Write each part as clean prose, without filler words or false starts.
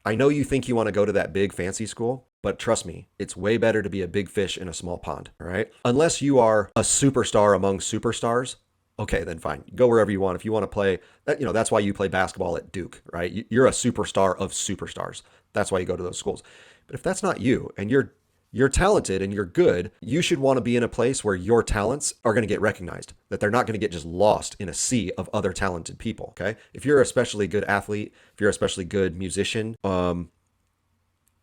I know you think you want to go to that big fancy school, but trust me, it's way better to be a big fish in a small pond, all right? Unless you are a superstar among superstars, okay, then fine. Go wherever you want. If you want to play, that's why you play basketball at Duke, right? You're a superstar of superstars. That's why you go to those schools. But if that's not you and you're talented and you're good, you should want to be in a place where your talents are going to get recognized, that they're not going to get just lost in a sea of other talented people. Okay. If you're an especially good athlete, if you're an especially good musician,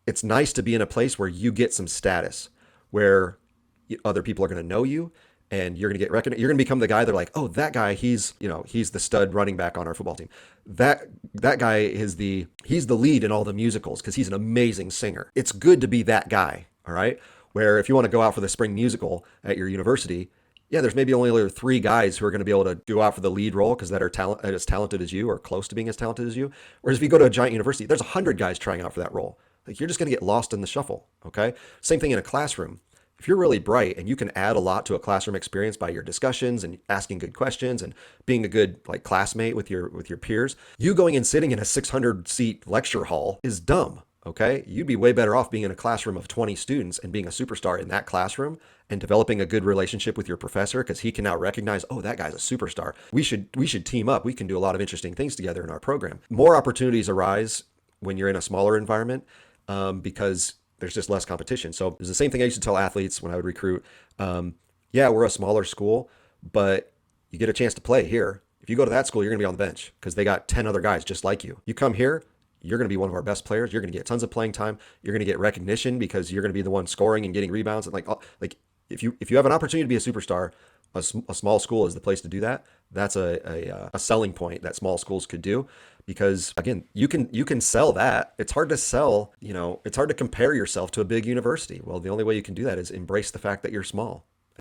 it's nice to be in a place where you get some status, where other people are going to know you and you're going to get recognized. You're going to become the guy. They're like, oh, that guy, he's the stud running back on our football team. That guy he's the lead in all the musicals because he's an amazing singer. It's good to be that guy. All right. Where if you want to go out for the spring musical at your university, yeah, there's maybe only three guys who are going to be able to go out for the lead role because that are as talented as you or close to being as talented as you. Whereas if you go to a giant university, there's 100 guys trying out for that role. Like you're just going to get lost in the shuffle. Okay. Same thing in a classroom. If you're really bright and you can add a lot to a classroom experience by your discussions and asking good questions and being a good like classmate with your peers, you going and sitting in a 600 seat lecture hall is dumb. Okay. You'd be way better off being in a classroom of 20 students and being a superstar in that classroom and developing a good relationship with your professor because he can now recognize, oh, that guy's a superstar. We should team up. We can do a lot of interesting things together in our program. More opportunities arise when you're in a smaller environment because there's just less competition. So it's the same thing I used to tell athletes when I would recruit. Yeah, we're a smaller school, but you get a chance to play here. If you go to that school, you're going to be on the bench because they got 10 other guys just like you. You come here, you're going to be one of our best players. You're going to get tons of playing time. You're going to get recognition because you're going to be the one scoring and getting rebounds. And like if you have an opportunity to be a superstar, a small school is the place to do that. That's a selling point that small schools could do because again, you can sell that. It's hard to sell, it's hard to compare yourself to a big university. Well, the only way you can do that is embrace the fact that you're small.